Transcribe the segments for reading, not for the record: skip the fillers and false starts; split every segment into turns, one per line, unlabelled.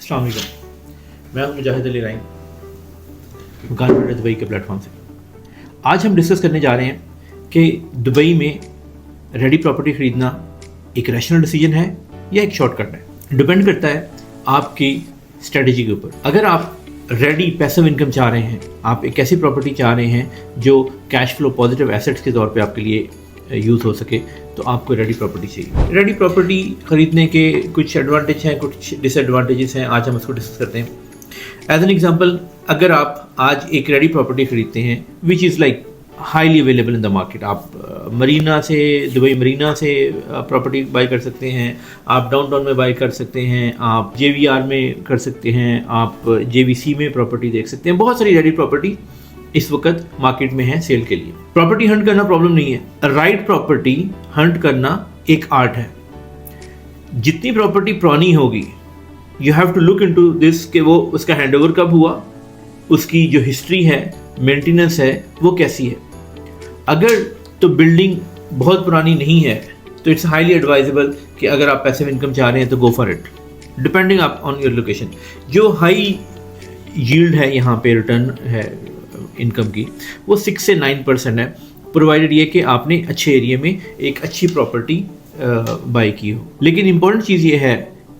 अस्सलाम वालेकुम, मैं हूं मुजाहिद अली राइन, मकान बिल्डर दुबई के प्लेटफॉर्म से। आज हम डिस्कस करने जा रहे हैं कि दुबई में रेडी प्रॉपर्टी ख़रीदना एक रैशनल डिसीजन है या एक शॉर्टकट है। डिपेंड करता है आपकी स्ट्रेटजी के ऊपर। अगर आप रेडी पैसिव इनकम चाह रहे हैं, आप एक ऐसी प्रॉपर्टी चाह रहे हैं जो कैश फ्लो पॉजिटिव एसेट्स के तौर पे आपके लिए यूज़ हो सके, तो आपको रेडी प्रॉपर्टी चाहिए। रेडी प्रॉपर्टी ख़रीदने के कुछ एडवांटेज हैं, कुछ डिसएडवांटेजेस हैं। आज हम उसको डिस्कस करते हैं। एज एन एग्जांपल, अगर आप आज एक रेडी प्रॉपर्टी ख़रीदते हैं which is like highly available in the market, आप मरीना से, दुबई मरीना से प्रॉपर्टी बाई कर सकते हैं, आप डाउनटाउन में बाई कर सकते हैं, आप JVR में कर सकते हैं, आप JVC में प्रॉपर्टी देख सकते हैं। बहुत सारी रेडी प्रॉपर्टी इस वक्त मार्केट में है सेल के लिए। प्रॉपर्टी हंट करना प्रॉब्लम नहीं है, राइट प्रॉपर्टी हंट करना एक आर्ट है। जितनी प्रॉपर्टी पुरानी होगी, you have to look into this कि वो उसका हैंडओवर कब हुआ, उसकी जो हिस्ट्री है, मेंटेनेंस है, वो कैसी है। अगर तो बिल्डिंग बहुत पुरानी नहीं है तो इट्स हाईली एडवाइजेबल कि अगर आप पैसिव इनकम चाह रहे हैं तो go for it, depending on your location. जो हाई यील्ड है यहाँ पे, रिटर्न है इनकम की, वो 6 से 9% है, प्रोवाइडेड ये कि आपने अच्छे एरिया में एक अच्छी प्रॉपर्टी बाई की हो। लेकिन इम्पॉर्टेंट चीज़ ये है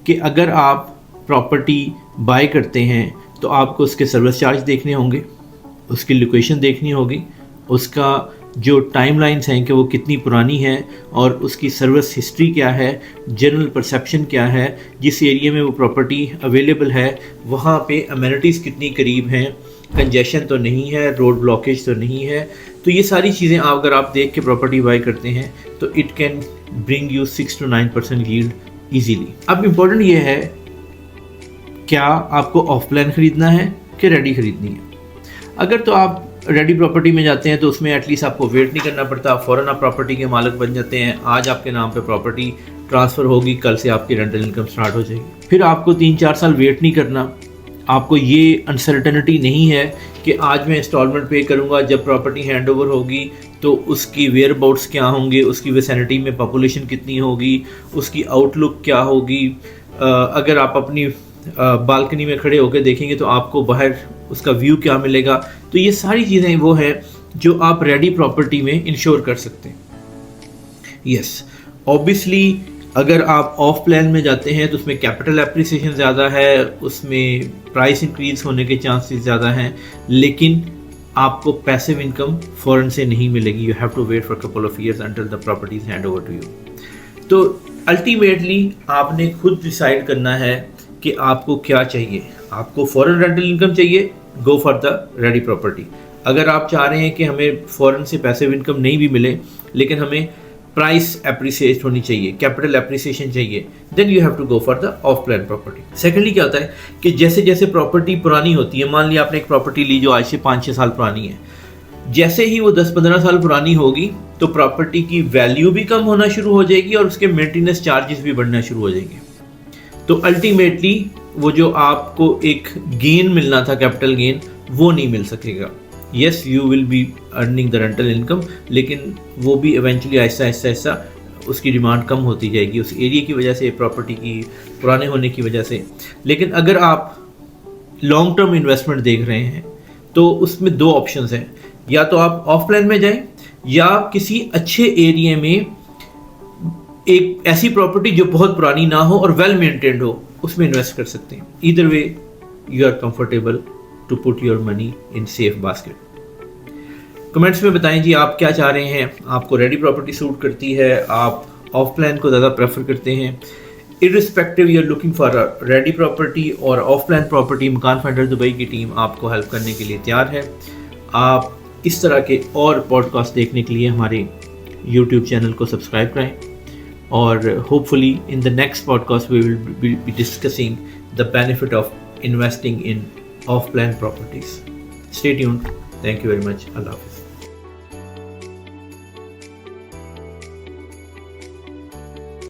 कि अगर आप प्रॉपर्टी बाई करते हैं तो आपको उसके सर्विस चार्ज देखने होंगे, उसकी लोकेशन देखनी होगी, उसका जो टाइमलाइंस हैं कि वो कितनी पुरानी है, और उसकी सर्विस हिस्ट्री क्या है, जनरल परसेप्शन क्या है, जिस एरिया में वो प्रॉपर्टी अवेलेबल है वहाँ पे अमेनिटीज़ कितनी करीब हैं, कंजेशन तो नहीं है, रोड ब्लॉकेज तो नहीं है। तो ये सारी चीज़ें अगर आप देख के प्रॉपर्टी बाई करते हैं तो it can bring you 6 to 9% yield easily. अब इम्पोर्टेंट ये है, क्या आपको ऑफ प्लान ख़रीदना है कि रेडी ख़रीदनी है। अगर तो आप रेडी प्रॉपर्टी में जाते हैं तो उसमें एटलीस्ट आपको वेट नहीं करना पड़ता, फ़ौरन आप प्रॉपर्टी के मालिक बन जाते हैं। आज आपके नाम पे प्रॉपर्टी ट्रांसफ़र होगी, कल से आपकी रेंटल इनकम स्टार्ट हो जाएगी। फिर आपको 3-4 साल वेट नहीं करना। आपको ये अनसर्टेनिटी नहीं है कि आज मैं इंस्टॉलमेंट पे करूँगा, जब प्रॉपर्टी हैंड ओवर होगी तो उसकी वेयर अबाउट्स क्या होंगे, उसकी विसिनिटी में पॉपुलेशन कितनी होगी, उसकी आउटलुक क्या होगी। अगर आप अपनी बालकनी में खड़े होकर देखेंगे तो आपको बाहर उसका व्यू क्या मिलेगा। तो ये सारी चीज़ें वो है जो आप रेडी प्रॉपर्टी में इंश्योर कर सकते हैं। यस, ऑब्वियसली अगर आप ऑफ प्लान में जाते हैं तो उसमें कैपिटल एप्रिसिएशन ज़्यादा है, उसमें प्राइस इंक्रीज होने के चांसेस ज़्यादा हैं, लेकिन आपको पैसिव इनकम फ़ौरन से नहीं मिलेगी। You have to wait for couple of years until the property is hand over to you. तो अल्टीमेटली आपने खुद डिसाइड करना है कि आपको क्या चाहिए। आपको फ़ौरन रेंटल इनकम चाहिए, गो फॉर द रेडी प्रॉपर्टी। अगर आप चाह रहे हैं कि हमें फ़ौरन से पैसिव इनकम नहीं भी मिले लेकिन हमें प्राइस एप्रिसिएट होनी चाहिए, कैपिटल एप्रिसिएशन चाहिए, then you have to go for the off plan property. Secondly क्या होता है कि जैसे जैसे प्रॉपर्टी पुरानी होती है, मान लिया आपने एक प्रॉपर्टी ली जो आज से 5-6 साल पुरानी है, जैसे ही वो 10-15 साल पुरानी होगी तो प्रॉपर्टी की वैल्यू भी कम होना शुरू हो जाएगी और उसके मेंटेनेंस चार्जेस भी बढ़ना शुरू हो जाएंगे। तो अल्टीमेटली वो जो आपको एक गेन मिलना था, कैपिटल गेन, वो नहीं मिल सकेगा। Yes, you will be earning the rental income, लेकिन वो भी इवेंचुअली ऐसा उसकी डिमांड कम होती जाएगी उस एरिया की वजह से, प्रॉपर्टी की पुराने होने की वजह से। लेकिन अगर आप लॉन्ग टर्म इन्वेस्टमेंट देख रहे हैं तो उसमें 2 ऑप्शंस हैं, या तो आप ऑफ प्लान में जाएं या किसी अच्छे एरिया में एक ऐसी प्रॉपर्टी जो बहुत पुरानी ना हो और वेल मेंटेन्ड हो, उसमें इन्वेस्ट कर सकते हैं। Either way you are comfortable to put your money in safe basket. Comments में बताएं जी आप क्या चाह रहे हैं। आपको रेडी प्रॉपर्टी सूट करती है, आप ऑफ प्लान को ज़्यादा प्रेफर करते हैं। Irrespective you are looking for a ready property और off plan property, Makaan finder Dubai की टीम आपको हेल्प करने के लिए तैयार है। आप इस तरह के और पॉडकास्ट देखने के लिए हमारे यूट्यूब चैनल को सब्सक्राइब करें, और hopefully in the next podcast we will be discussing the benefit of investing in of plan properties. Stay tuned. Thank you very much. अल्लाह हाफिज़।